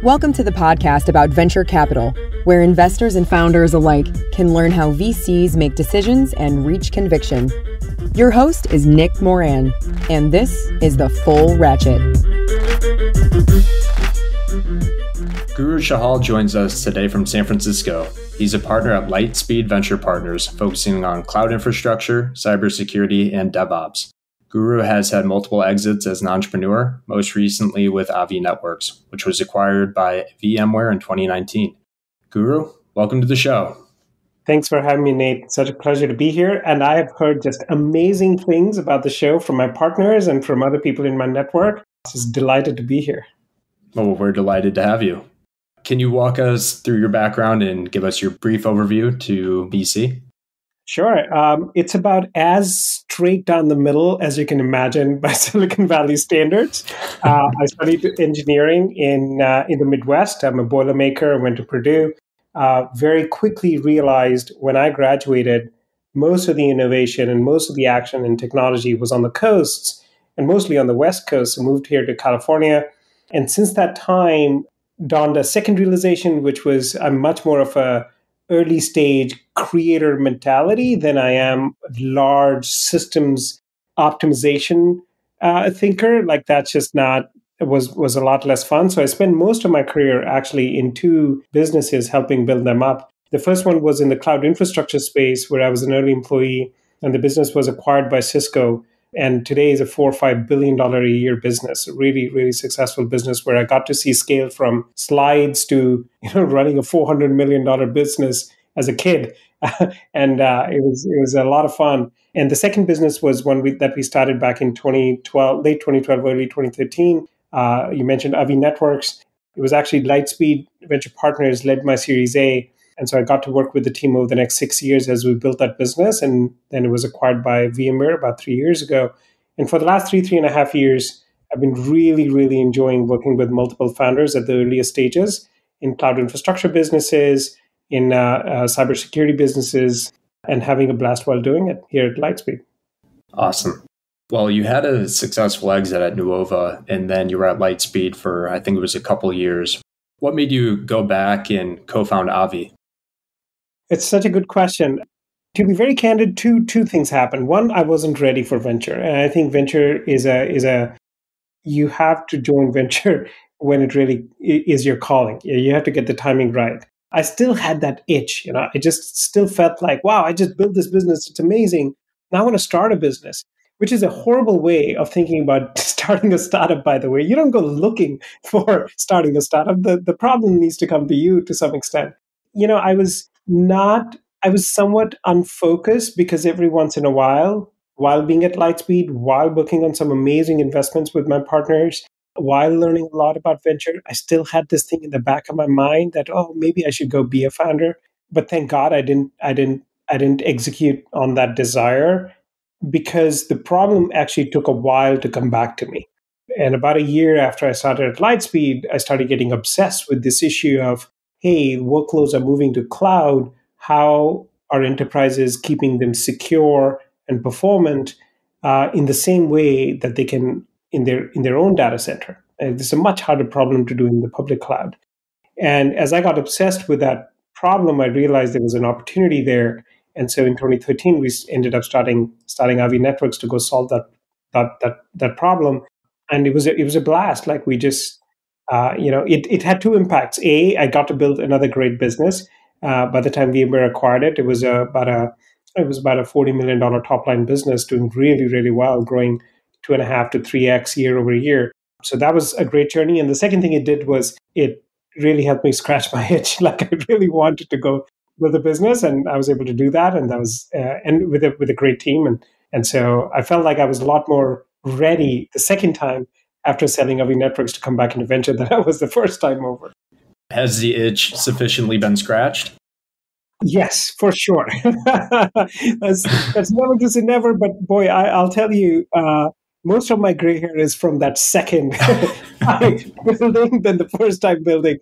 Welcome to the podcast about venture capital, where investors and founders alike can learn how VCs make decisions and reach conviction. Your host is Nick Moran, and this is The Full Ratchet. Guru Chahal joins us today from San Francisco. He's a partner at Lightspeed Venture Partners, focusing on cloud infrastructure, cybersecurity, and DevOps. Guru has had multiple exits as an entrepreneur, most recently with Avi Networks, which was acquired by VMware in 2019. Guru, welcome to the show. Thanks for having me, Nate. Such a pleasure to be here. And I have heard just amazing things about the show from my partners and from other people in my network. Just delighted to be here. Well, we're delighted to have you. Can you walk us through your background and give us your brief overview to VC? Sure. It's about as straight down the middle as you can imagine by Silicon Valley standards. I studied engineering in the Midwest. I'm a Boilermaker. I went to Purdue. Very quickly realized when I graduated, most of the innovation and most of the action in technology was on the coasts and mostly on the West Coast. So moved here to California. And since that time, dawned a second realization, which was I'm much more of a early stage creator mentality than I am large systems optimization thinker. Like that's just not, it was a lot less fun. So I spent most of my career actually in two businesses helping build them up. The first one was in the cloud infrastructure space where I was an early employee and the business was acquired by Cisco. And today is a $4 or $5 billion a year business, a really, really successful business where I got to see scale from slides to running a $400 million business as a kid. And it was a lot of fun. And the second business was one that we started back in 2012, late 2012, early 2013. You mentioned Avi Networks. It was actually Lightspeed Venture Partners led my Series A. And so I got to work with the team over the next 6 years as we built that business. And then it was acquired by VMware about 3 years ago. And for the last 3.5 years, I've been really, really enjoying working with multiple founders at the earliest stages in cloud infrastructure businesses, in cybersecurity businesses, and having a blast while doing it here at Lightspeed. Awesome. Well, you had a successful exit at Nuova, and then you were at Lightspeed for, I think it was a couple years. What made you go back and co-found Avi? It's such a good question. To be very candid, two things happened. One, I wasn't ready for venture. And I think venture is you have to join venture when it really is your calling. You have to get the timing right. I still had that itch. I just still felt like, wow, I just built this business. It's amazing. Now I want to start a business, which is a horrible way of thinking about starting a startup, by the way. You don't go looking for starting a startup. The problem needs to come to you to some extent. I was somewhat unfocused because every once in a while being at Lightspeed, while working on some amazing investments with my partners, while learning a lot about venture, I still had this thing in the back of my mind that, maybe I should go be a founder. But thank God I didn't execute on that desire because the problem actually took a while to come back to me. And about a year after I started at Lightspeed, I started getting obsessed with this issue of, hey, workloads are moving to cloud. How are enterprises keeping them secure and performant in the same way that they can in their own data center? And this is a much harder problem to do in the public cloud. And as I got obsessed with that problem, I realized there was an opportunity there. And so in 2013, we ended up starting Avi Networks to go solve that problem. And it was a blast. Like we just it had two impacts. A, I got to build another great business. By the time VMware acquired it, it was about a $40 million top line business doing really, really well, growing 2.5 to 3x year over year. So that was a great journey. And the second thing it did was it really helped me scratch my itch. Like I really wanted to go build a business, and I was able to do that. And that was and with a great team. And so I felt like I was a lot more ready the second time after selling Avi Networks to come back into venture than I was the first time over. Has the itch sufficiently been scratched? Yes, for sure. That's never to say never, but boy, I'll tell you, most of my gray hair is from that second building than the first time building.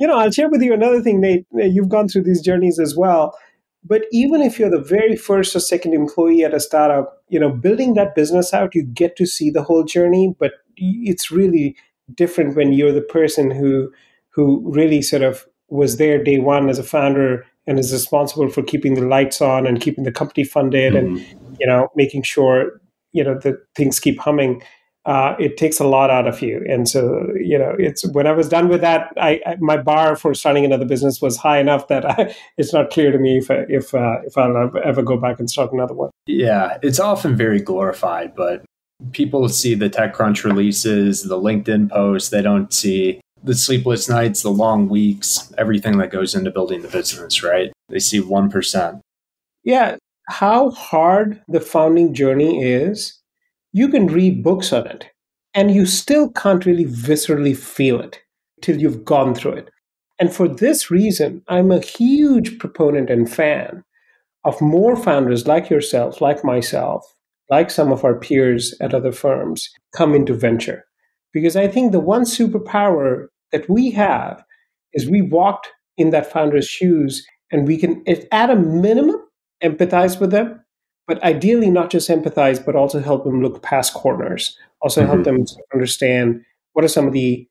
I'll share with you another thing, Nate. You've gone through these journeys as well. But even if you're the very first or second employee at a startup, building that business out, you get to see the whole journey, but it's really different when you're the person who really sort of was there day one as a founder and is responsible for keeping the lights on and keeping the company funded and making sure the things keep humming. It takes a lot out of you, and so it's when I was done with that, my bar for starting another business was high enough that it's not clear to me if I'll ever go back and start another one. Yeah, it's often very glorified, but people see the TechCrunch releases, the LinkedIn posts. They don't see the sleepless nights, the long weeks, everything that goes into building the business, right? They see 1%. Yeah. How hard the founding journey is, you can read books on it, and you still can't really viscerally feel it till you've gone through it. And for this reason, I'm a huge proponent and fan of more founders like yourself, like myself, like some of our peers at other firms, come into venture. Because I think the one superpower that we have is we walked in that founder's shoes, and we can, at a minimum, empathize with them, but ideally not just empathize, but also help them look past corners, also help them understand what are some of the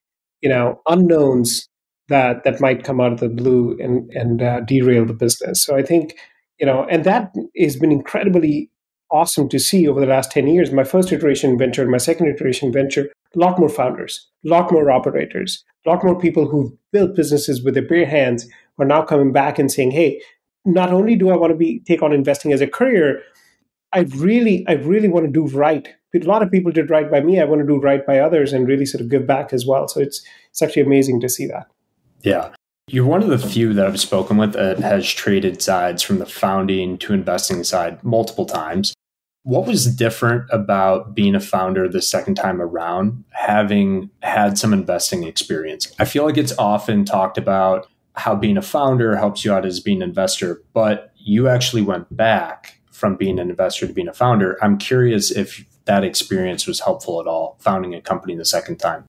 unknowns that might come out of the blue and derail the business. So I think, and that has been incredibly awesome to see over the last 10 years. My first iteration venture and my second iteration venture, a lot more founders, a lot more operators, a lot more people who've built businesses with their bare hands are now coming back and saying, hey, not only do I want to take on investing as a career, I really want to do right. A lot of people did right by me. I want to do right by others and really sort of give back as well. So it's actually amazing to see that. Yeah. You're one of the few that I've spoken with that has traded sides from the founding to investing side multiple times. What was different about being a founder the second time around, having had some investing experience? I feel like it's often talked about how being a founder helps you out as being an investor, but you actually went back from being an investor to being a founder. I'm curious if that experience was helpful at all, founding a company the second time.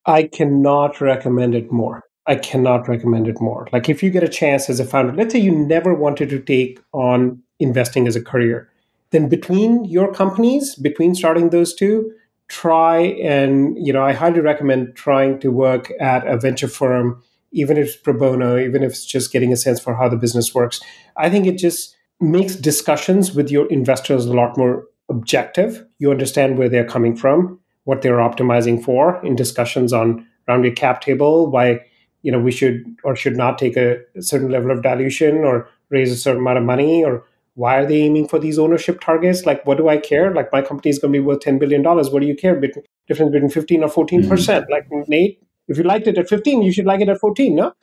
I cannot recommend it more. Like if you get a chance as a founder, let's say you never wanted to take on investing as a career, then between your companies, between starting those two, try and, I highly recommend trying to work at a venture firm, even if it's pro bono, even if it's just getting a sense for how the business works. I think it just makes discussions with your investors a lot more objective. You understand where they're coming from, what they're optimizing for in discussions around your cap table, why we should or should not take a certain level of dilution or raise a certain amount of money, or why are they aiming for these ownership targets? Like, what do I care? Like, my company is going to be worth $10 billion. What do you care? Difference between 15 or 14%. Like, Nate, if you liked it at 15, you should like it at 14, no?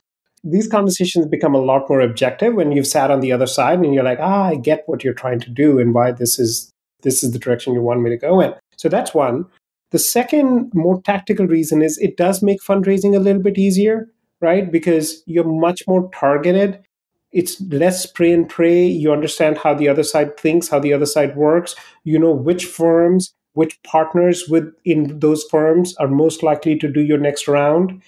These conversations become a lot more objective when you've sat on the other side and you're like, I get what you're trying to do and why this is the direction you want me to go in. So that's one. The second, more tactical reason is it does make fundraising a little bit easier, right? Because you're much more targeted. It's less spray and pray. You understand how the other side thinks, how the other side works. You know which firms, which partners within those firms are most likely to do your next round.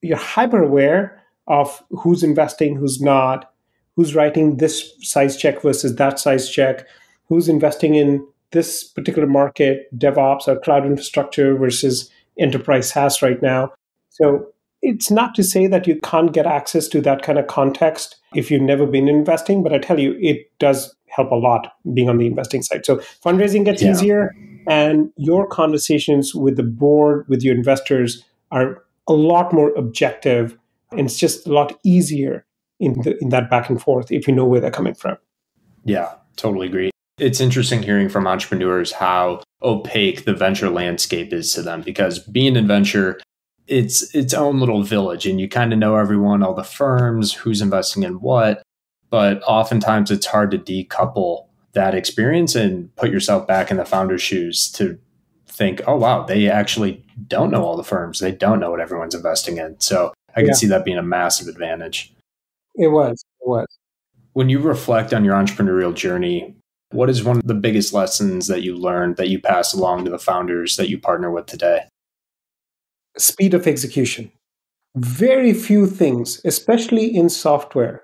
You're hyper aware of who's investing, who's not, who's writing this size check versus that size check, who's investing in this particular market, DevOps or cloud infrastructure versus enterprise SaaS right now. So it's not to say that you can't get access to that kind of context if you've never been investing, but I tell you, it does help a lot being on the investing side. So fundraising gets easier, and your conversations with the board, with your investors, are a lot more objective, and it's just a lot easier in that back and forth if you know where they're coming from. Yeah, totally agree. It's interesting hearing from entrepreneurs how opaque the venture landscape is to them, because being in venture, it's its own little village and you kind of know everyone, all the firms, who's investing in what, but oftentimes it's hard to decouple that experience and put yourself back in the founder's shoes to think, oh, wow, they actually don't know all the firms. They don't know what everyone's investing in. So I can see that being a massive advantage. It was. When you reflect on your entrepreneurial journey, what is one of the biggest lessons that you learned that you pass along to the founders that you partner with today? Speed of execution. Very few things, especially in software,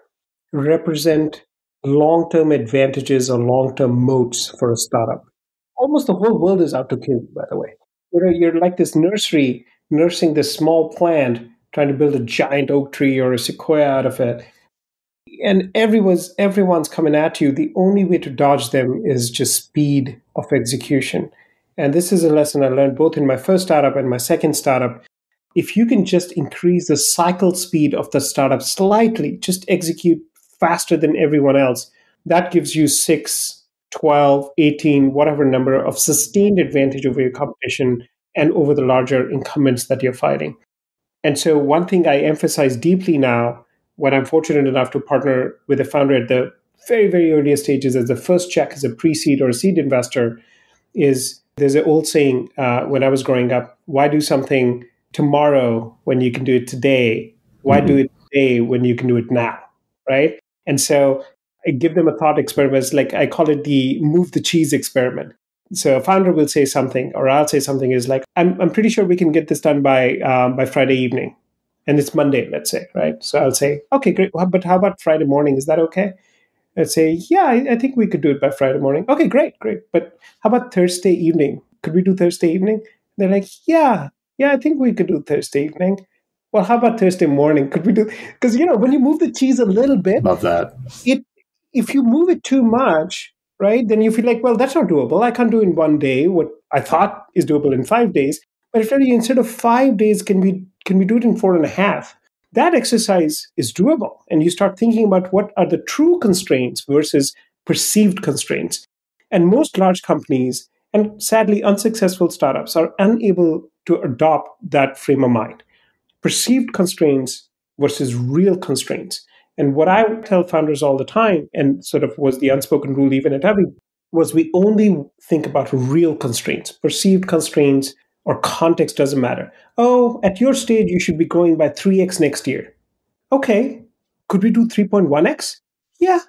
represent long-term advantages or long-term moats for a startup. Almost the whole world is out to kill you, by the way. You're like this nursery nursing this small plant, trying to build a giant oak tree or a sequoia out of it. And everyone's coming at you. The only way to dodge them is just speed of execution. And this is a lesson I learned both in my first startup and my second startup. If you can just increase the cycle speed of the startup slightly, just execute faster than everyone else, that gives you 6, 12, 18, whatever number of sustained advantage over your competition and over the larger incumbents that you're fighting. And so one thing I emphasize deeply now, when I'm fortunate enough to partner with a founder at the very, very earliest stages as the first check as a pre-seed or a seed investor, is there's an old saying when I was growing up, why do something tomorrow when you can do it today? Why do it today when you can do it now, right? And so I give them a thought experiment. It's like I call it the move the cheese experiment. So a founder will say something, or I'll say something is like, I'm pretty sure we can get this done by Friday evening. And it's Monday, let's say, right? So I'll say, okay, great. But how about Friday morning? Is that okay? I'd say, yeah, I think we could do it by Friday morning. Okay, great. But how about Thursday evening? Could we do Thursday evening? They're like, yeah, I think we could do Thursday evening. Well, how about Thursday morning? Could we do? Because, when you move the cheese a little bit, love that. If you move it too much, right, then you feel like, well, that's not doable. I can't do in one day what I thought is doable in 5 days. But if instead of 5 days, can we do it in 4.5? That exercise is doable. And you start thinking about what are the true constraints versus perceived constraints. And most large companies, and sadly unsuccessful startups, are unable to adopt that frame of mind. Perceived constraints versus real constraints. And what I tell founders all the time, and sort of was the unspoken rule even at Avi, was we only think about real constraints. Perceived constraints or context doesn't matter. Oh, at your stage, you should be growing by 3x next year. Okay, could we do 3.1x? Yeah,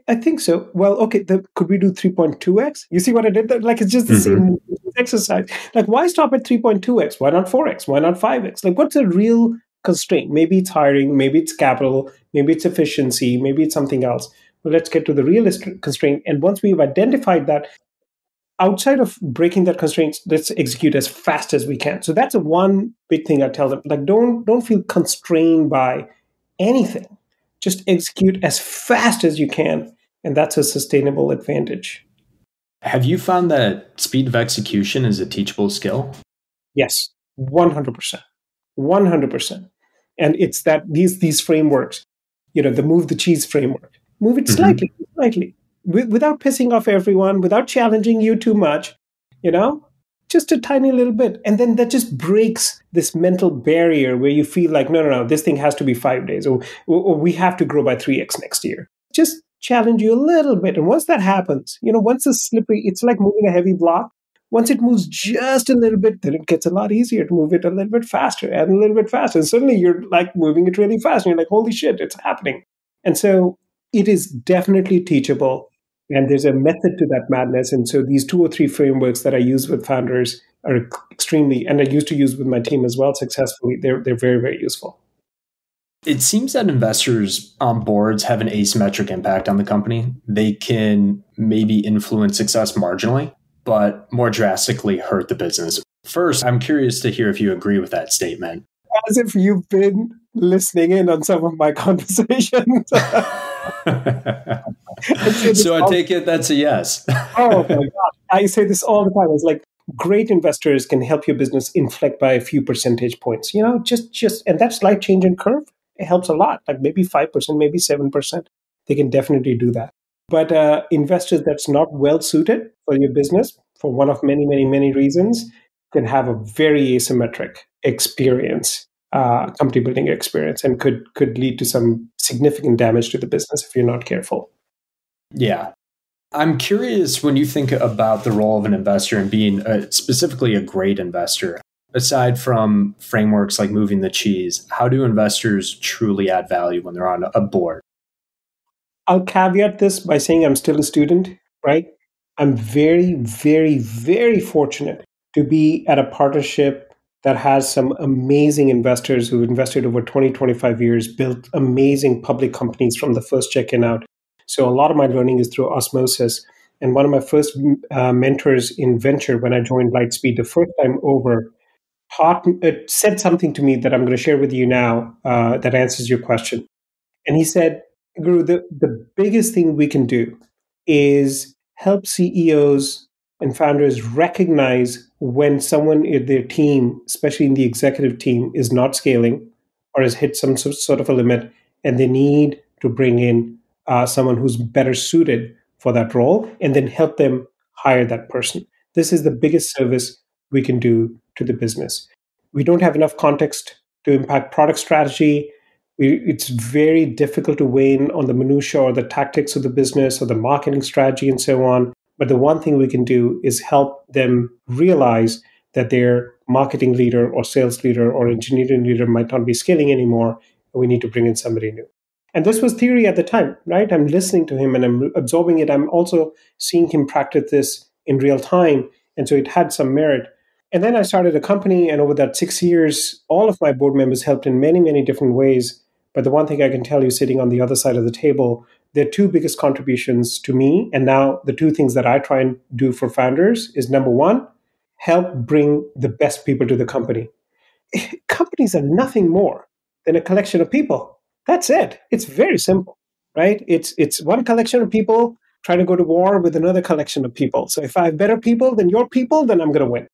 I think so. Well, okay, could we do 3.2x? You see what I did there? Like, it's just the same exercise. Like, why stop at 3.2x? Why not 4x? Why not 5x? Like, what's a real constraint? Maybe it's hiring, maybe it's capital, maybe it's efficiency, maybe it's something else. But let's get to the realist constraint. And once we've identified that, outside of breaking that constraint, let's execute as fast as we can. So that's one big thing I tell them. Like, don't feel constrained by anything. Just execute as fast as you can. And that's a sustainable advantage. Have you found that speed of execution is a teachable skill? Yes, 100%. 100%. And it's that these frameworks, the move the cheese framework, move it slightly, without pissing off everyone, without challenging you too much, just a tiny little bit. And then that just breaks this mental barrier where you feel like, no, this thing has to be 5 days, or we have to grow by 3x next year. Just challenge you a little bit. And once that happens, once it's slippery, it's like moving a heavy block. Once it moves just a little bit, then it gets a lot easier to move it a little bit faster and a little bit faster. And suddenly you're like moving it really fast. And you're like, holy shit, it's happening. And so it is definitely teachable. And there's a method to that madness. And so these 2 or 3 frameworks that I use with founders are extremely, and I used to use with my team as well successfully, they're very, very useful. It seems that investors on boards have an asymmetric impact on the company. They can maybe influence success marginally, but more drastically hurt the business. First, I'm curious to hear if you agree with that statement. As if you've been listening in on some of my conversations. So I take it that's a yes. Oh my God. I say this all the time. It's like great investors can help your business inflect by a few percentage points. Just and that's life changing curve. It helps a lot, like maybe 5%, maybe 7%. They can definitely do that. But investors that's not well suited for your business, for one of many, many, many reasons, can have a very asymmetric experience, company building experience, and could lead to some significant damage to the business if you're not careful. Yeah. I'm curious, when you think about the role of an investor and being specifically a great investor, aside from frameworks like moving the cheese, how do investors truly add value when they're on a board? I'll caveat this by saying I'm still a student, right? I'm very, very, very fortunate to be at a partnership that has some amazing investors who've invested over 20, 25 years, built amazing public companies from the first check-in out. So a lot of my learning is through osmosis. And one of my first mentors in venture when I joined Lightspeed the first time over, said something to me that I'm going to share with you now that answers your question. And he said, Guru, the biggest thing we can do is help CEOs and founders recognize when someone in their team, especially in the executive team, is not scaling or has hit some sort of a limit, and they need to bring in someone who's better suited for that role, and then help them hire that person. This is the biggest service we can do to the business. We don't have enough context to impact product strategy. It's very difficult to weigh in on the minutiae or the tactics of the business or the marketing strategy and so on. But the one thing we can do is help them realize that their marketing leader or sales leader or engineering leader might not be scaling anymore, and we need to bring in somebody new. And this was theory at the time, right? I'm listening to him and I'm absorbing it. I'm also seeing him practice this in real time. And so it had some merit. And then I started a company, and over that 6 years, all of my board members helped in many, many different ways. But the one thing I can tell you sitting on the other side of the table, their two biggest contributions to me, and now the two things that I try and do for founders is number one, help bring the best people to the company. Companies are nothing more than a collection of people. That's it. It's very simple, right? It's one collection of people trying to go to war with another collection of people. So if I have better people than your people, then I'm going to win.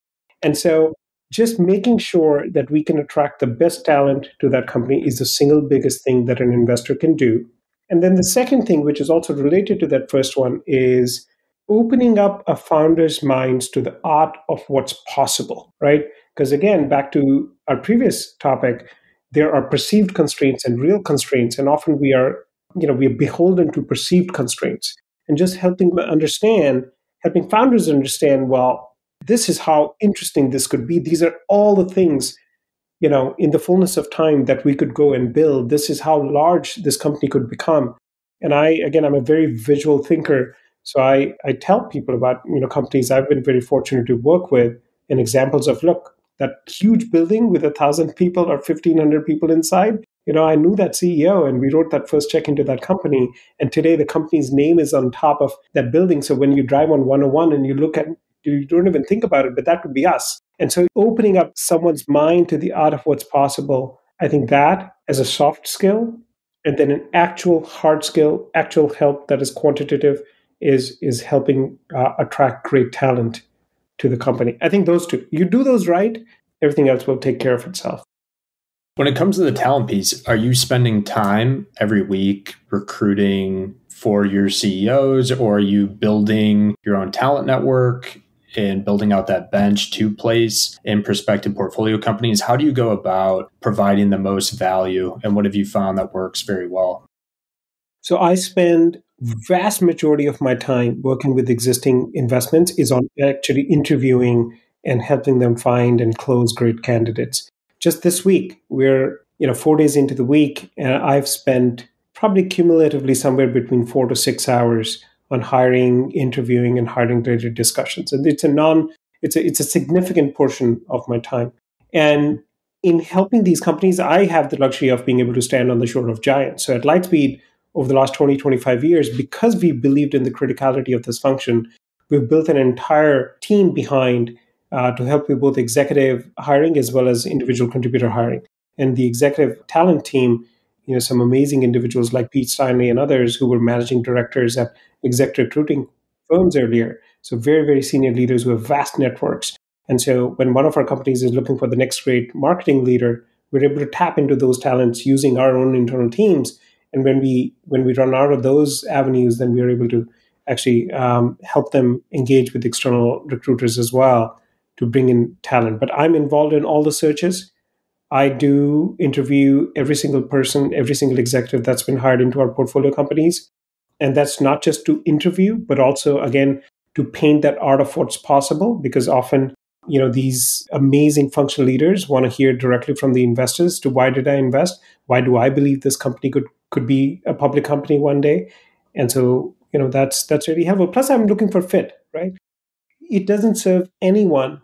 And so just making sure that we can attract the best talent to that company is the single biggest thing that an investor can do. And then the second thing, which is also related to that first one, is opening up a founder's minds to the art of what's possible, right? Because again, back to our previous topic, there are perceived constraints and real constraints, and often we are beholden to perceived constraints. And just helping founders understand, well, this is how interesting this could be. These are all the things, in the fullness of time that we could go and build. This is how large this company could become. And I'm a very visual thinker. So I tell people about, companies I've been very fortunate to work with and examples of, look, that huge building with 1,000 people or 1,500 people inside, I knew that CEO and we wrote that first check into that company. And today the company's name is on top of that building. So when you drive on 101 and you look at, you don't even think about it, but that would be us. And so opening up someone's mind to the art of what's possible, I think that as a soft skill, and then an actual hard skill, actual help that is quantitative, is helping attract great talent to the company. I think those two, you do those right, everything else will take care of itself. When it comes to the talent piece, are you spending time every week recruiting for your CEOs, or are you building your own talent network and building out that bench to place in prospective portfolio companies? How do you go about providing the most value, and what have you found that works very well? So I spend vast majority of my time working with existing investments is on actually interviewing and helping them find and close great candidates. Just this week, we're 4 days into the week, and I've spent probably cumulatively somewhere between 4 to 6 hours on hiring, interviewing, and hiring related discussions. And it's a significant portion of my time. And in helping these companies, I have the luxury of being able to stand on the shoulder of giants. So at Lightspeed, over the last 20, 25 years, because we believed in the criticality of this function, we've built an entire team behind to help with both executive hiring as well as individual contributor hiring. And the executive talent team, some amazing individuals like Pete Steinley and others who were managing directors at exec recruiting firms earlier. So very, very senior leaders who have vast networks. And so when one of our companies is looking for the next great marketing leader, we're able to tap into those talents using our own internal teams. And when we run out of those avenues, then we're able to actually help them engage with external recruiters as well to bring in talent. But I'm involved in all the searches. I do interview every single person, every single executive that's been hired into our portfolio companies. And that's not just to interview, but also, again, to paint that art of what's possible, because often, these amazing functional leaders want to hear directly from the investors to why did I invest? Why do I believe this company could be a public company one day? And so, that's really helpful. Plus, I'm looking for fit, right? It doesn't serve anyone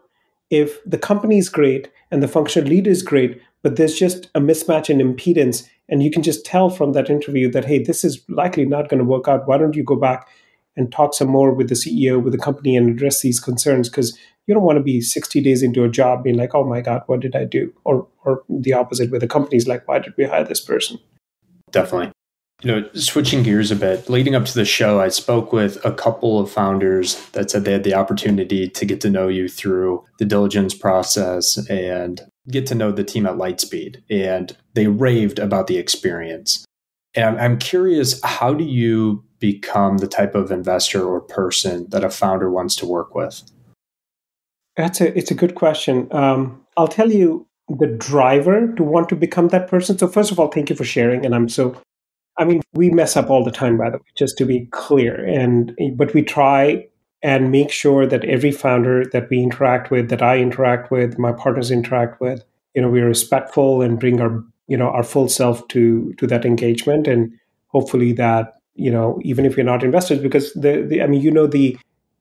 if the company is great and the functional leader is great, but there's just a mismatch in impedance. And you can just tell from that interview that, hey, this is likely not going to work out. Why don't you go back and talk some more with the CEO, with the company, and address these concerns? Because You don't want to be 60 days into a job being like, oh my God, what did I do? Or the opposite, where the company's like, why did we hire this person? Definitely. Switching gears a bit, leading up to the show, I spoke with a couple of founders that said they had the opportunity to get to know you through the diligence process and get to know the team at Lightspeed. And they raved about the experience. And I'm curious, how do you become the type of investor or person that a founder wants to work with? It's a good question. I'll tell you the driver to want to become that person. So first of all, thank you for sharing. And we mess up all the time, by the way, just to be clear. But we try and make sure that every founder that we interact with, that I interact with, my partners interact with, we're respectful and bring our full self to that engagement. And hopefully that, even if we're not investors, because the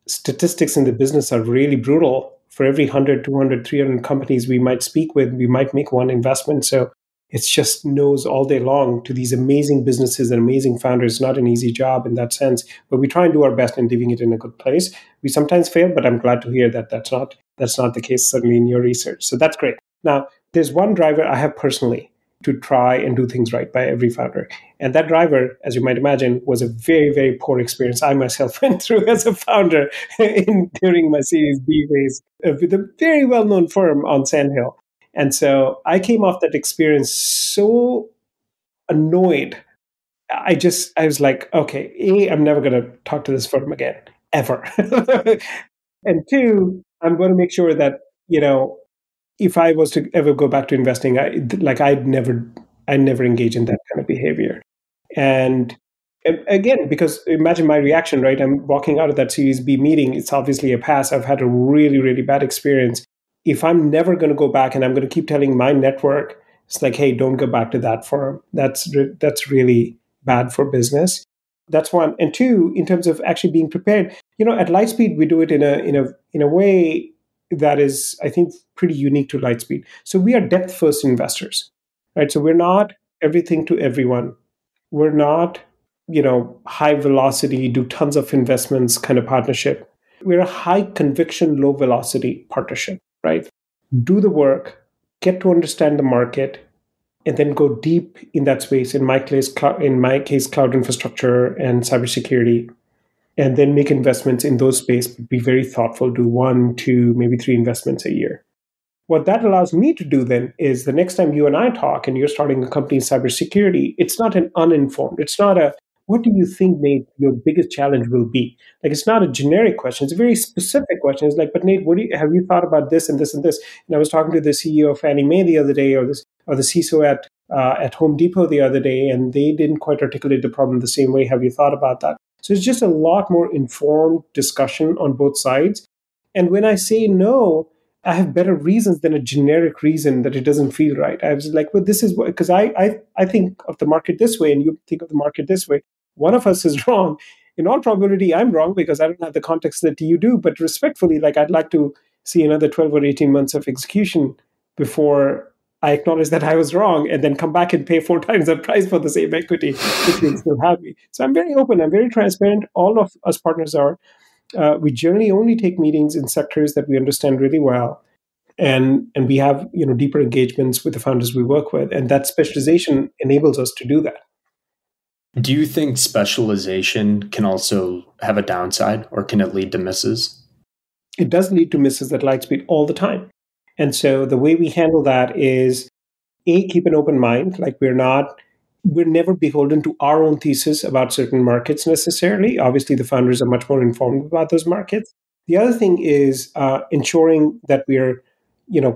statistics in the business are really brutal. For every 100, 200, 300 companies we might speak with, we might make one investment. So it's just nose all day long to these amazing businesses and amazing founders. It's not an easy job in that sense, but we try and do our best in leaving it in a good place. We sometimes fail, but I'm glad to hear that that's not the case, certainly in your research. So that's great. Now, there's one driver I have personally to try and do things right by every founder. And that driver, as you might imagine, was a very, very poor experience I myself went through as a founder during my Series B raise with a very well-known firm on Sand Hill. And so I came off that experience so annoyed. I was like, okay, A, I'm never going to talk to this firm again, ever. And two, I'm going to make sure that, if I was to ever go back to investing, I'd never engage in that kind of behavior. And again, because imagine my reaction, right? I'm walking out of that Series B meeting. It's obviously a pass. I've had a really, really bad experience. If I'm never going to go back and I'm going to keep telling my network, it's like, hey, don't go back to that firm. That's really bad for business. That's one. And two, in terms of actually being prepared, at Lightspeed, we do it in a way that is, I think, pretty unique to Lightspeed. So we are depth first investors, right? So we're not everything to everyone. We're not, high velocity, do tons of investments kind of partnership. We're a high conviction, low velocity partnership, right? Do the work, get to understand the market, and then go deep in that space. In my case, cloud infrastructure and cybersecurity, and then make investments in those spaces. Be very thoughtful. Do 1, 2, maybe 3 investments a year. What that allows me to do then is the next time you and I talk and you're starting a company in cybersecurity, it's not an uninformed. It's not a, what do you think, Nate, your biggest challenge will be? Like, it's not a generic question. It's a very specific question. It's like, but Nate, have you thought about this and this and this? And I was talking to the CEO of Fannie Mae the other day, or the CISO at Home Depot the other day, and they didn't quite articulate the problem the same way. Have you thought about that? So it's just a lot more informed discussion on both sides. And when I say no, I have better reasons than a generic reason that it doesn't feel right. I was like, well, this is what, because I think of the market this way and you think of the market this way. One of us is wrong. In all probability, I'm wrong because I don't have the context that you do. But respectfully, I'd like to see another 12 or 18 months of execution before I acknowledge that I was wrong and then come back and pay 4 times the price for the same equity, which will still have me. So I'm very open. I'm very transparent. All of us partners are. We generally only take meetings in sectors that we understand really well. And we have deeper engagements with the founders we work with. And that specialization enables us to do that. Do you think specialization can also have a downside, or can it lead to misses? It does lead to misses at Lightspeed all the time. And so the way we handle that is, A, keep an open mind. Like we're never beholden to our own thesis about certain markets necessarily. Obviously, the founders are much more informed about those markets. The other thing is ensuring that we're,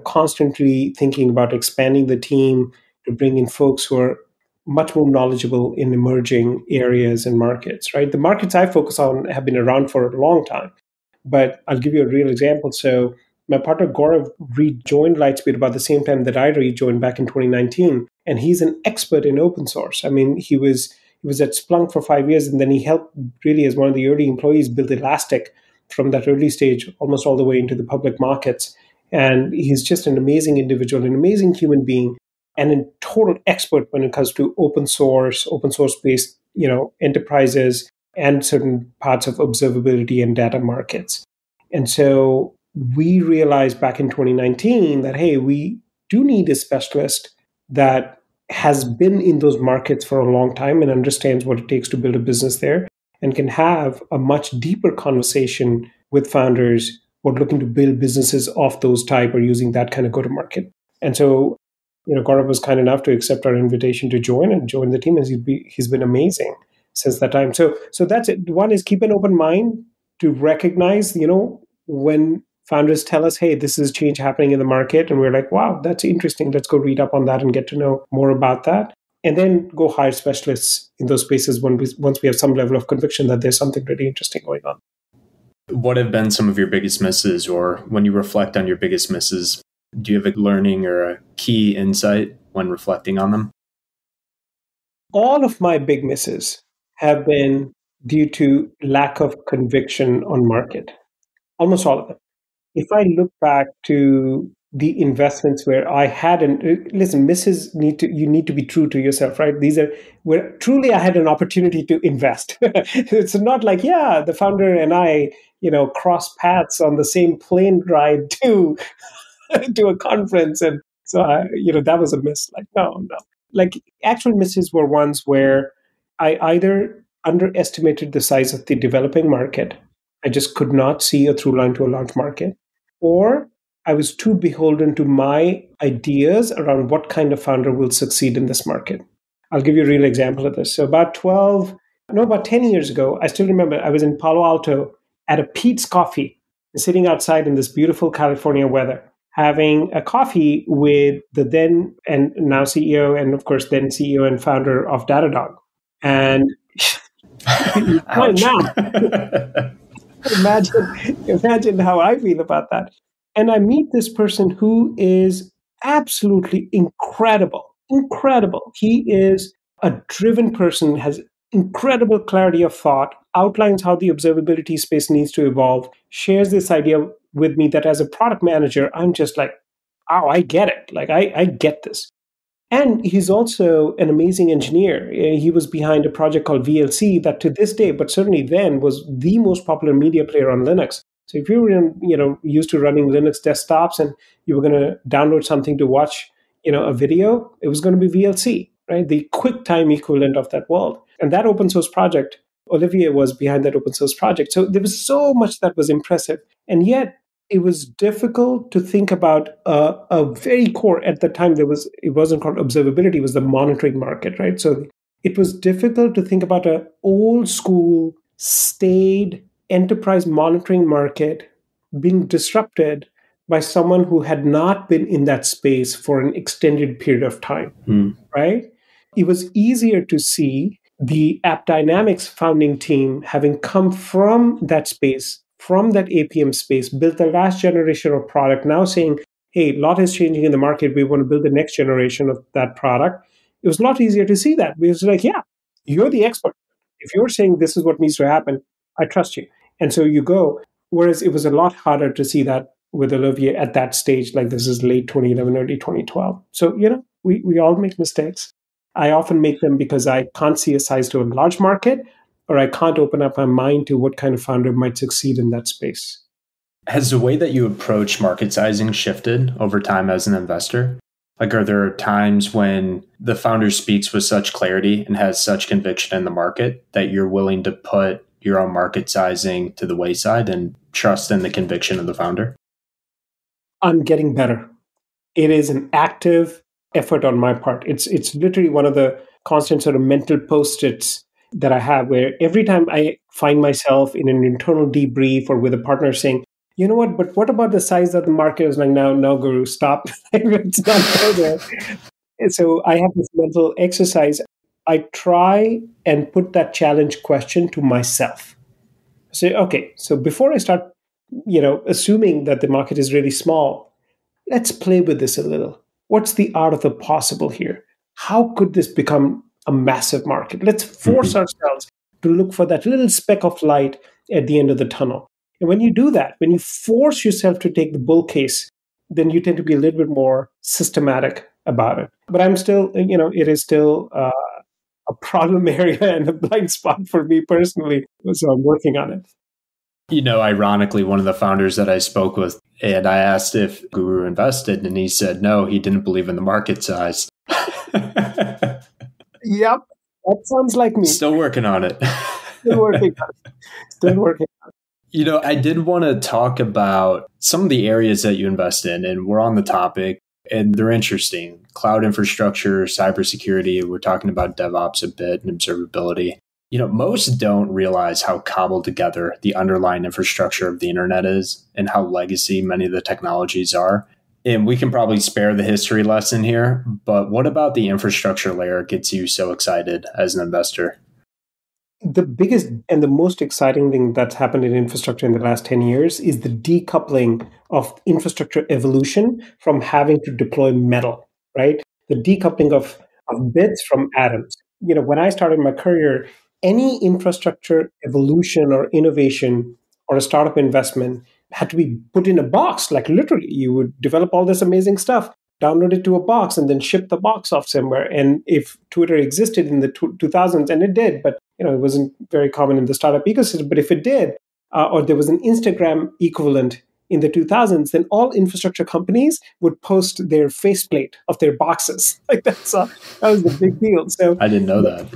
constantly thinking about expanding the team to bring in folks who are much more knowledgeable in emerging areas and markets, right? The markets I focus on have been around for a long time, but I'll give you a real example. So my partner Gaurav rejoined Lightspeed about the same time that I rejoined back in 2019. And he's an expert in open source. I mean, he was at Splunk for 5 years, and then he helped really as one of the early employees build Elastic from that early stage almost all the way into the public markets. And he's just an amazing individual, an amazing human being, and a total expert when it comes to open source-based, enterprises and certain parts of observability and data markets. And so we realized back in 2019 that, hey, we do need a specialist that has been in those markets for a long time and understands what it takes to build a business there and can have a much deeper conversation with founders who are looking to build businesses of those type or using that kind of go-to-market. And so, Gaurav was kind enough to accept our invitation to join the team, and he's been amazing since that time. So that's it. One is keep an open mind to recognize, when founders tell us, hey, this is change happening in the market, and we're like, wow, that's interesting. Let's go read up on that and get to know more about that. And then go hire specialists in those spaces once we have some level of conviction that there's something really interesting going on. What have been some of your biggest misses, or when you reflect on your biggest misses, do you have a learning or a key insight when reflecting on them? All of my big misses have been due to lack of conviction on market. Almost all of them. If I look back to the investments where I hadn't, listen, misses you need to be true to yourself, right? These are where truly I had an opportunity to invest. It's not like, the founder and I, cross paths on the same plane ride to a conference. And so, that was a miss. Like, no. Like, actual misses were ones where I either underestimated the size of the developing market. I just could not see a through line to a large market. Or I was too beholden to my ideas around what kind of founder will succeed in this market. I'll give you a real example of this. So about 10 years ago, I still remember I was in Palo Alto at a Pete's Coffee, sitting outside in this beautiful California weather, having a coffee with the then and now CEO, and of course then CEO and founder of Datadog. And now, imagine how I feel about that. And I meet this person who is absolutely incredible. He is a driven person, has incredible clarity of thought, outlines how the observability space needs to evolve, shares this idea with me that as a product manager, I'm just like, oh, I get it. Like, I get this. And he's also an amazing engineer. He was behind a project called VLC that to this day, but certainly then, was the most popular media player on Linux. So if you were used to running Linux desktops and you were going to download something to watch, a video, it was going to be VLC, right? The QuickTime equivalent of that world. And that open source project, Olivier was behind that open source project. So there was so much that was impressive. And yet it was difficult to think about a very core, at the time it wasn't called observability, it was the monitoring market, right? So it was difficult to think about an old school, staid enterprise monitoring market being disrupted by someone who had not been in that space for an extended period of time, right? It was easier to see the AppDynamics founding team having come from that space, from that APM space, built the last generation of product, now saying, hey, a lot is changing in the market. We want to build the next generation of that product. It was a lot easier to see that because it's like, yeah, you're the expert. If you're saying this is what needs to happen, I trust you. And so you go. Whereas it was a lot harder to see that with Olivier at that stage, like this is late 2011, early 2012. So, we all make mistakes. I often make them because I can't see a size to a large market, or I can't open up my mind to what kind of founder might succeed in that space. Has the way that you approach market sizing shifted over time as an investor? Like, are there times when the founder speaks with such clarity and has such conviction in the market that you're willing to put your own market sizing to the wayside and trust in the conviction of the founder? I'm getting better. It is an active effort on my part. It's literally one of the constant sort of mental post-its that I have, where every time I find myself in an internal debrief or with a partner saying, you know what, but what about the size of the market? I was like, no, Guru, stop. It's not go there. And so I have this mental exercise. I try and put that challenge question to myself. Say, okay, so before I start, assuming that the market is really small, let's play with this a little. What's the art of the possible here? How could this become a massive market? Let's force ourselves to look for that little speck of light at the end of the tunnel. And when you do that, when you force yourself to take the bull case, then you tend to be a little bit more systematic about it. But I'm still, it is still a problem area and a blind spot for me personally. So I'm working on it. Ironically, one of the founders that I spoke with, and I asked if Guru invested, and he said no, he didn't believe in the market size. Yep. That sounds like me. Still working on it. Still working on it. Still working on it. I did want to talk about some of the areas that you invest in, and we're on the topic, and they're interesting. Cloud infrastructure, cybersecurity, we're talking about DevOps a bit, and observability. Most don't realize how cobbled together the underlying infrastructure of the internet is and how legacy many of the technologies are. And we can probably spare the history lesson here, but what about the infrastructure layer gets you so excited as an investor? The biggest and the most exciting thing that's happened in infrastructure in the last 10 years is the decoupling of infrastructure evolution from having to deploy metal, right? The decoupling of bits from atoms. When I started my career, any infrastructure evolution or innovation or a startup investment had to be put in a box. Like literally, you would develop all this amazing stuff, download it to a box, and then ship the box off somewhere. And if Twitter existed in the 2000s, and it did, but it wasn't very common in the startup ecosystem. But if it did, or there was an Instagram equivalent in the 2000s, then all infrastructure companies would post their faceplate of their boxes. Like that was the big deal. So I didn't know that.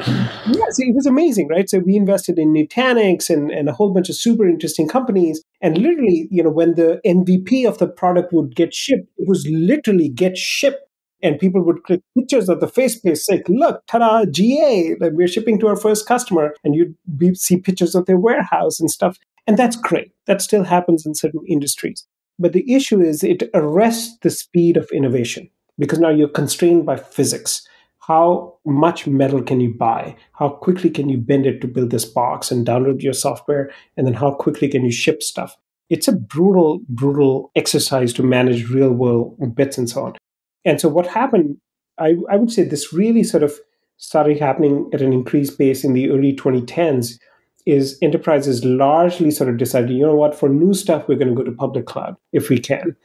Yeah, so it was amazing, right? So we invested in Nutanix and a whole bunch of super interesting companies. And literally, when the MVP of the product would get shipped, it was literally get shipped. And people would click pictures of the faceplate, say, look, ta-da, GA, like we're shipping to our first customer. And you'd see pictures of their warehouse and stuff. And that's great. That still happens in certain industries. But the issue is it arrests the speed of innovation because now you're constrained by physics. How much metal can you buy? How quickly can you bend it to build this box and download your software? And then how quickly can you ship stuff? It's a brutal, brutal exercise to manage real world bits and so on. And so what happened, I would say this really sort of started happening at an increased pace in the early 2010s, is enterprises largely sort of decided, for new stuff, we're going to go to public cloud if we can.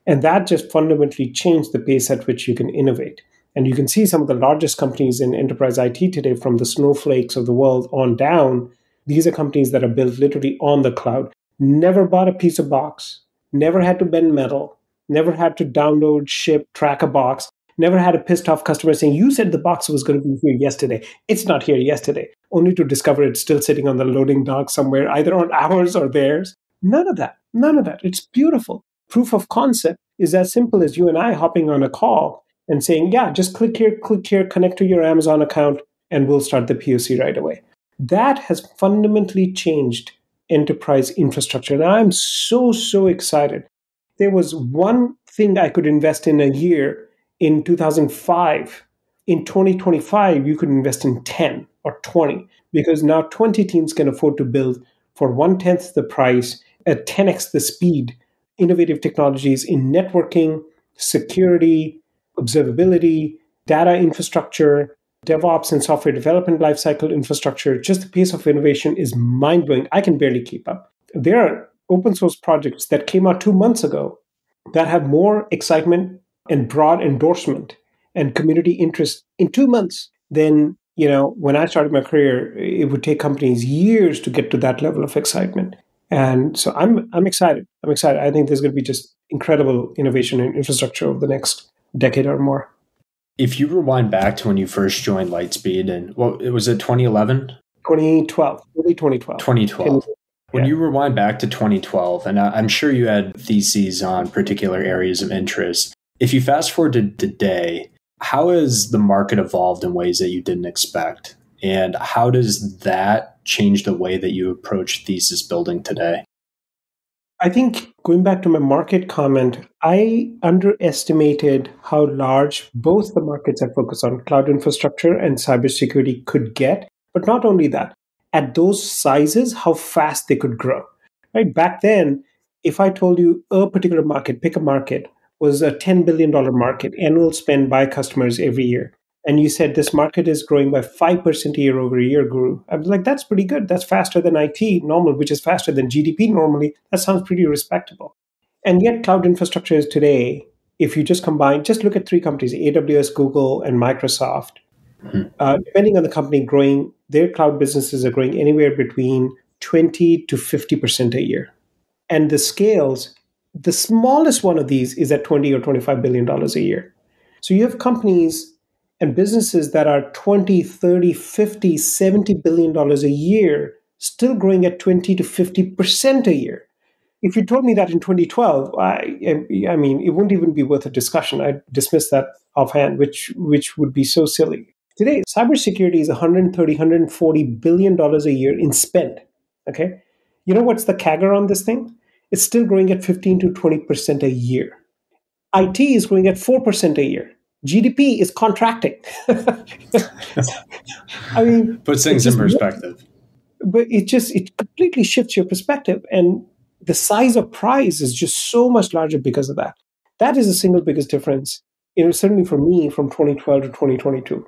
And that just fundamentally changed the pace at which you can innovate. And you can see some of the largest companies in enterprise IT today, from the Snowflakes of the world on down, these are companies that are built literally on the cloud, never bought a piece of box, never had to bend metal, never had to download, ship, track a box, never had a pissed off customer saying, you said the box was going to be here yesterday. It's not here yesterday, only to discover it's still sitting on the loading dock somewhere, either on ours or theirs. None of that. It's beautiful. Proof of concept is as simple as you and I hopping on a call and saying, yeah, just click here, connect to your Amazon account, and we'll start the POC right away. That has fundamentally changed enterprise infrastructure. And I'm so, so excited. There was one thing I could invest in a year in 2005. In 2025, you could invest in 10 or 20 because now 20 teams can afford to build for 1/10 the price, at 10x the speed, innovative technologies in networking, security, observability, data infrastructure, DevOps and software development lifecycle infrastructure. Just the pace of innovation is mind-blowing. I can barely keep up. There are open source projects that came out 2 months ago that have more excitement and broad endorsement and community interest in 2 months than, when I started my career, it would take companies years to get to that level of excitement. And so I'm excited. I think there's going to be just incredible innovation in infrastructure over the next decade or more. If you rewind back to when you first joined Lightspeed, and it was 2011? 2012, early 2012. 2012. When you rewind back to 2012, and I'm sure you had theses on particular areas of interest, if you fast forward to today, how has the market evolved in ways that you didn't expect? And how does that change the way that you approach thesis building today? I think going back to my market comment, I underestimated how large both the markets I focus on, cloud infrastructure and cybersecurity, could get. But not only that, at those sizes, how fast they could grow. Right? Back then, if I told you a particular market, pick a market, was a $10 billion market, annual spend by customers every year. And you said this market is growing by 5% year over year, Guru. I was like, that's pretty good. That's faster than IT normal, which is faster than GDP normally. That sounds pretty respectable. And yet cloud infrastructure is today, if you just look at three companies, AWS, Google, and Microsoft. Depending on the company growing, their cloud businesses are growing anywhere between 20 to 50% a year. And the scales, the smallest one of these is at $20 or $25 billion a year. So you have companies and businesses that are 20, 30, 50, $70 billion a year, still growing at 20 to 50% a year. If you told me that in 2012, I mean, it wouldn't even be worth a discussion. I'd dismiss that offhand, which would be so silly. Today, cybersecurity is $130, $140 billion a year in spend. Okay, you know what's the CAGR on this thing? It's still growing at 15 to 20% a year. IT is growing at 4% a year. GDP is contracting. I mean, puts things in perspective. But it completely shifts your perspective, and the size of prize is just so much larger because of that. That is the single biggest difference, certainly for me, from 2012 to 2022.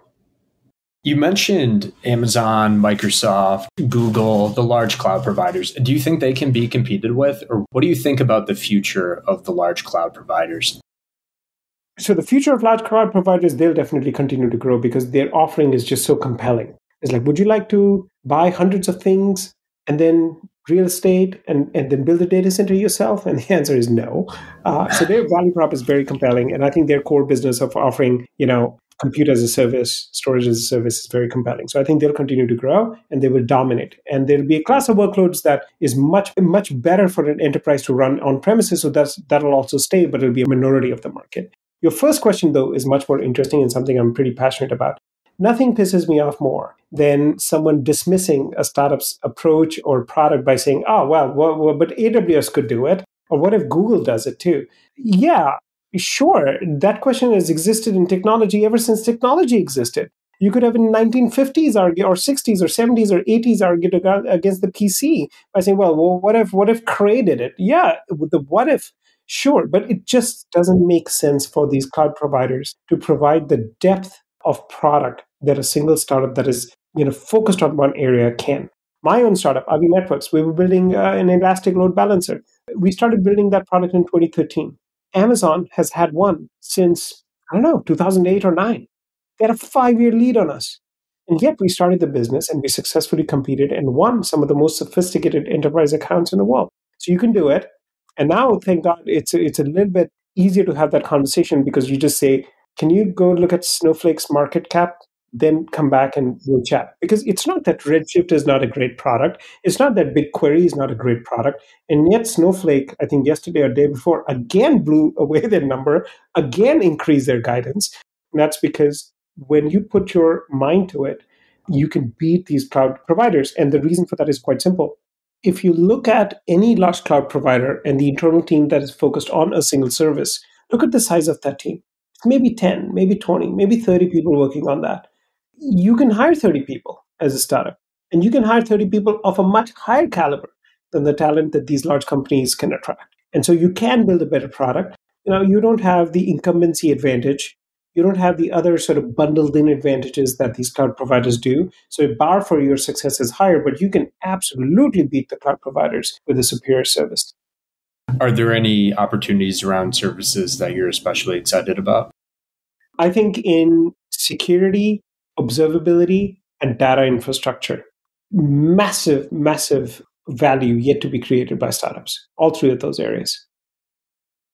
You mentioned Amazon, Microsoft, Google, the large cloud providers. Do you think they can be competed with? Or what do you think about the future of the large cloud providers? So the future of large cloud providers, they'll definitely continue to grow because their offering is just so compelling. It's like, would you like to buy hundreds of things and then real estate and then build a data center yourself? And the answer is no. So their value prop is very compelling. And I think their core business of offering, compute as a service, storage as a service is very compelling. So I think they'll continue to grow and they will dominate. And there'll be a class of workloads that is much, much better for an enterprise to run on premises. So that'll also stay, but it'll be a minority of the market. Your first question, though, is much more interesting and something I'm pretty passionate about. Nothing pisses me off more than someone dismissing a startup's approach or product by saying, oh, well, but AWS could do it. Or what if Google does it too? Yeah, sure. That question has existed in technology ever since technology existed. You could have in 1950s argue, or 60s or 70s or 80s argued against the PC by saying, well, what if Cray did it? Yeah, the what if, sure. But it just doesn't make sense for these cloud providers to provide the depth of product that a single startup that is focused on one area can. My own startup, Avi Networks, we were building an elastic load balancer. We started building that product in 2013. Amazon has had one since, 2008 or 9. They had a 5-year lead on us. And yet we started the business and we successfully competed and won some of the most sophisticated enterprise accounts in the world. So you can do it. And now, thank God, it's a little bit easier to have that conversation because you just say, can you go look at Snowflake's market cap? Then come back and we'll chat. Because it's not that Redshift is not a great product. It's not that BigQuery is not a great product. And yet Snowflake, I think yesterday or day before, again blew away their number, again increased their guidance. And that's because when you put your mind to it, you can beat these cloud providers. And the reason for that is quite simple. If you look at any large cloud provider and the internal team that is focused on a single service, look at the size of that team. Maybe 10, maybe 20, maybe 30 people working on that. You can hire 30 people as a startup, and you can hire 30 people of a much higher caliber than the talent that these large companies can attract. And so you can build a better product. You don't have the incumbency advantage. You don't have the other sort of bundled in advantages that these cloud providers do. So a bar for your success is higher, but you can absolutely beat the cloud providers with a superior service. Are there any opportunities around services that you're especially excited about? I think in security, observability, and data infrastructure, massive, massive value yet to be created by startups, all three of those areas.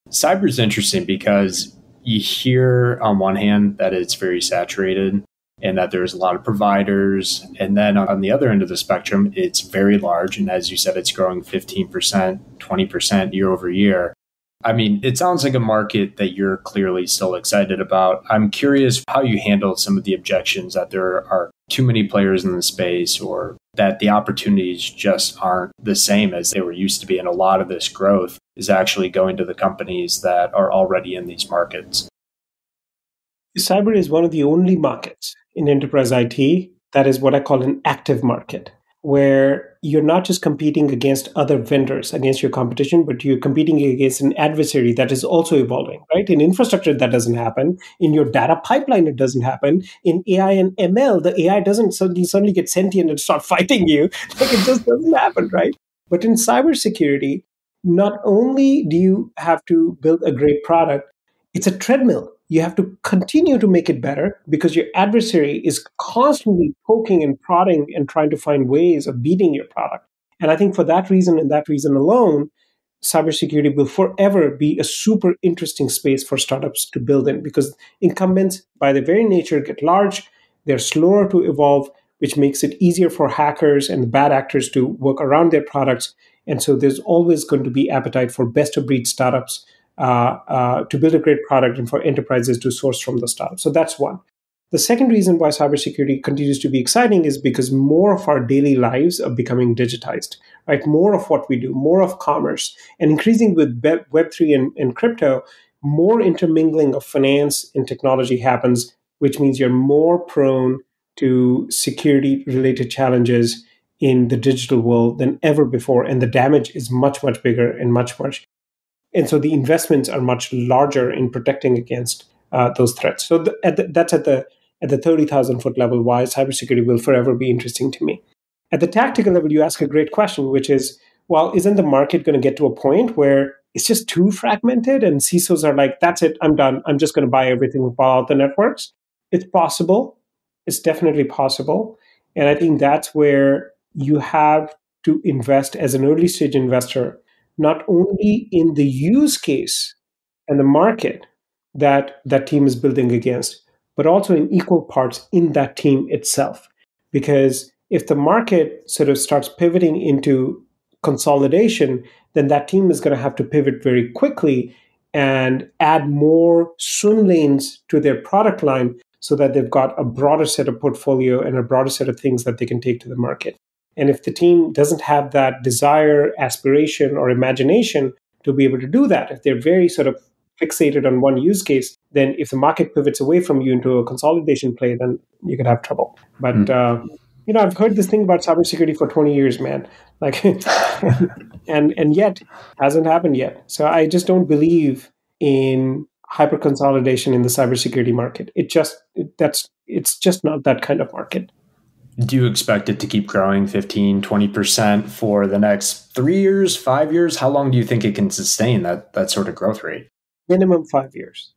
Cyber is interesting because you hear on one hand that it's very saturated and that there's a lot of providers. And then on the other end of the spectrum, it's very large. And as you said, it's growing 15%, 20% year over year. I mean, it sounds like a market that you're clearly still excited about. I'm curious how you handle some of the objections that there are too many players in the space or that the opportunities just aren't the same as they were used to be. And a lot of this growth is actually going to the companies that are already in these markets. Cyber is one of the only markets in enterprise IT that is what I call an active market, where you're not just competing against other vendors, against your competition, but you're competing against an adversary that is also evolving, right? In infrastructure, that doesn't happen. In your data pipeline, it doesn't happen. In AI and ML, the AI doesn't suddenly get sentient and start fighting you. Like it just doesn't happen, right? But in cybersecurity, not only do you have to build a great product, it's a treadmill. You have to continue to make it better because your adversary is constantly poking and prodding and trying to find ways of beating your product. And I think for that reason and that reason alone, cybersecurity will forever be a super interesting space for startups to build in, because incumbents, by their very nature, get large, they're slower to evolve, which makes it easier for hackers and bad actors to work around their products. And so there's always going to be appetite for best of breed startups to build a great product and for enterprises to source from the startup. So that's one. The second reason why cybersecurity continues to be exciting is because more of our daily lives are becoming digitized, right? More of what we do, more of commerce, and increasing with Web3 and crypto, more intermingling of finance and technology happens, which means you're more prone to security-related challenges in the digital world than ever before, and the damage is much, much bigger and and so the investments are much larger in protecting against those threats. So that's at the 30,000 foot level why cybersecurity will forever be interesting to me. At the tactical level, you ask a great question, which is, well, isn't the market going to get to a point where it's just too fragmented and CISOs are like, that's it, I'm done. I'm just going to buy everything with Palo Alto Networks? It's possible. It's definitely possible. And I think that's where you have to invest as an early stage investor, not only in the use case and the market that that team is building against, but also in equal parts in that team itself. Because if the market sort of starts pivoting into consolidation, then that team is going to have to pivot very quickly and add more swim lanes to their product line so that they've got a broader set of portfolio and a broader set of things that they can take to the market. And if the team doesn't have that desire, aspiration, or imagination to be able to do that, if they're very sort of fixated on one use case, then if the market pivots away from you into a consolidation play, then you could have trouble. But, I've heard this thing about cybersecurity for 20 years, man. Like, and yet hasn't happened yet. So I just don't believe in hyper consolidation in the cybersecurity market. It's just not that kind of market. Do you expect it to keep growing 15, 20% for the next 3 years, 5 years? How long do you think it can sustain that sort of growth rate? Minimum 5 years.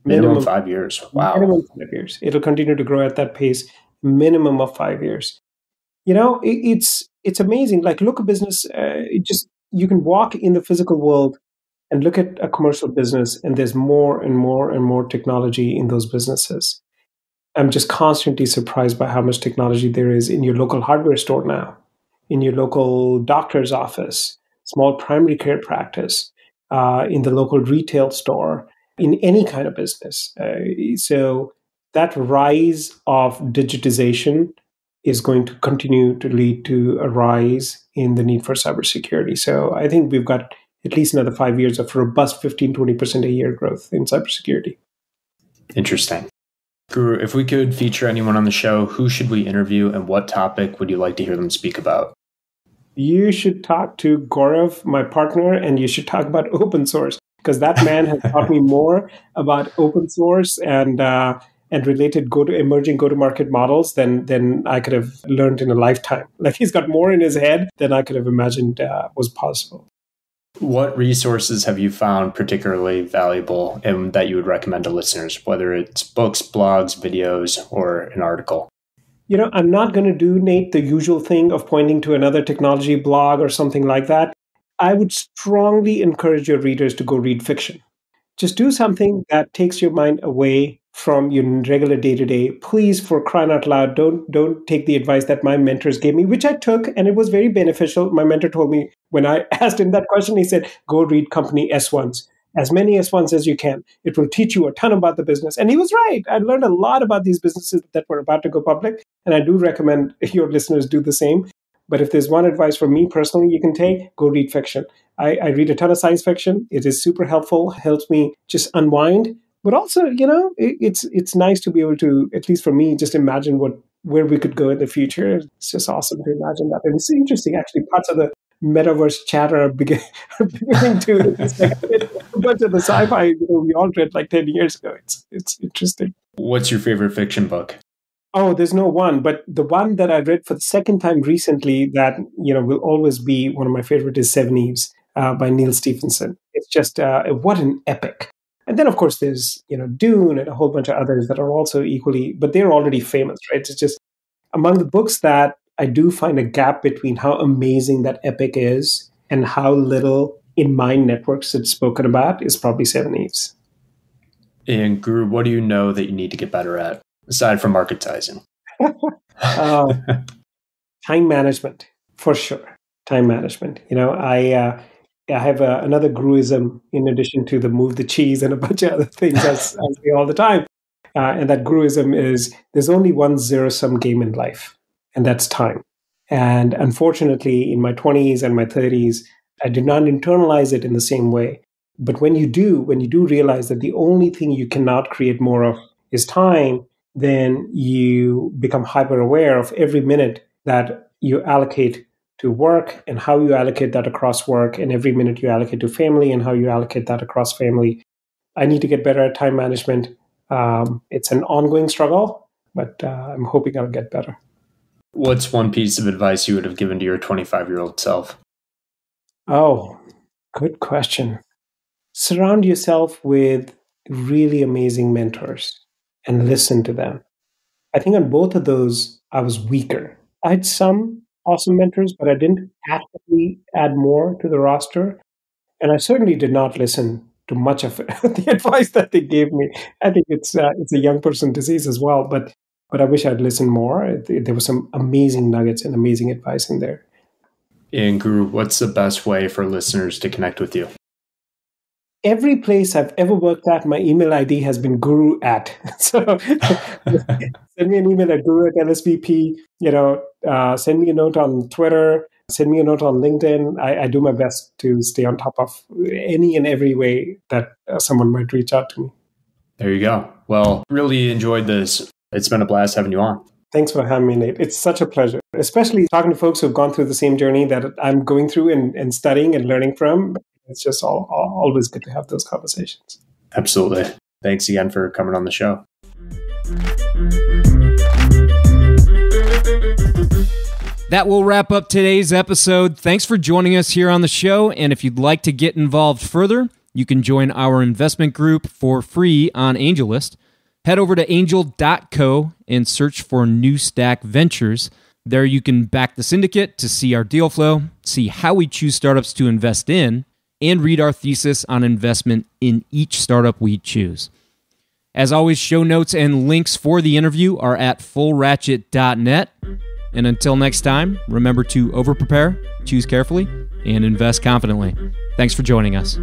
Minimum 5 years. Wow. Minimum 5 years. It'll continue to grow at that pace. Minimum of 5 years. It's amazing. Like, look at business. You can walk in the physical world and look at a commercial business, and there's more and more and more technology in those businesses. I'm just constantly surprised by how much technology there is in your local hardware store now, in your local doctor's office, small primary care practice, in the local retail store, in any kind of business. So that rise of digitization is going to continue to lead to a rise in the need for cybersecurity. So I think we've got at least another 5 years of robust 15-20% a year growth in cybersecurity. Interesting. Guru, if we could feature anyone on the show, who should we interview and what topic would you like to hear them speak about? You should talk to Gaurav, my partner, and you should talk about open source, because that man has taught me more about open source and related emerging go-to-market models than I could have learned in a lifetime. Like, he's got more in his head than I could have imagined was possible. What resources have you found particularly valuable and that you would recommend to listeners, whether it's books, blogs, videos, or an article? I'm not going to do, Nate, the usual thing of pointing to another technology blog or something like that. I would strongly encourage your readers to go read fiction. Just do something that takes your mind away from your regular day-to-day. Please, for crying out loud, don't take the advice that my mentors gave me, which I took, and it was very beneficial. My mentor told me, when I asked him that question, he said, go read company S1s, as many S1s as you can. It will teach you a ton about the business. And he was right. I learned a lot about these businesses that were about to go public, and I do recommend your listeners do the same. But if there's one advice from me personally you can take, go read fiction. I read a ton of science fiction. It is super helpful, helps me just unwind. But also, it's nice to be able to, at least for me, just imagine where we could go in the future. It's just awesome to imagine that. And it's interesting, actually, parts of the metaverse chatter are beginning to, it's like a bunch of the sci-fi we all read like 10 years ago. It's interesting. What's your favorite fiction book? Oh, there's no one, but the one that I read for the second time recently that, will always be one of my favorite is Seven Eves by Neil Stephenson. It's just, what an epic. And then, of course, there's, Dune and a whole bunch of others that are also equally, but they're already famous, right? It's just among the books that I do find a gap between how amazing that epic is and how little in my networks it's spoken about is probably 7/8. And Guru, what do you know that you need to get better at, aside from marketizing? Time management, for sure. Time management. I have another Guruism in addition to the move the cheese and a bunch of other things I say all the time. And that Guruism is there's only one zero-sum game in life, and that's time. And unfortunately, in my 20s and my 30s, I did not internalize it in the same way. But when you do realize that the only thing you cannot create more of is time, then you become hyper aware of every minute that you allocate to work and how you allocate that across work, and every minute you allocate to family and how you allocate that across family. I need to get better at time management. It's an ongoing struggle, but I'm hoping I'll get better. What's one piece of advice you would have given to your 25-year-old self? Oh, good question. Surround yourself with really amazing mentors and listen to them. I think on both of those, I was weaker. I had some awesome mentors, but I didn't actively add more to the roster. And I certainly did not listen to much of the advice that they gave me. I think it's a young person disease as well, but I wish I'd listened more. There were some amazing nuggets and amazing advice in there. And Guru, what's the best way for listeners to connect with you? Every place I've ever worked at, my email ID has been guru at. So send me an email at guru@lsvp. Send me a note on Twitter. Send me a note on LinkedIn. I do my best to stay on top of any and every way that someone might reach out to me. There you go. Well, really enjoyed this. It's been a blast having you on. Thanks for having me, Nate. It's such a pleasure, especially talking to folks who've gone through the same journey that I'm going through and studying and learning from. It's just always good to have those conversations. Absolutely. Thanks again for coming on the show. That will wrap up today's episode. Thanks for joining us here on the show. And if you'd like to get involved further, you can join our investment group for free on AngelList. Head over to angel.co and search for New Stack Ventures. There you can back the syndicate to see our deal flow, see how we choose startups to invest in, and read our thesis on investment in each startup we choose. As always, show notes and links for the interview are at fullratchet.net. And until next time, remember to over-prepare, choose carefully, and invest confidently. Thanks for joining us.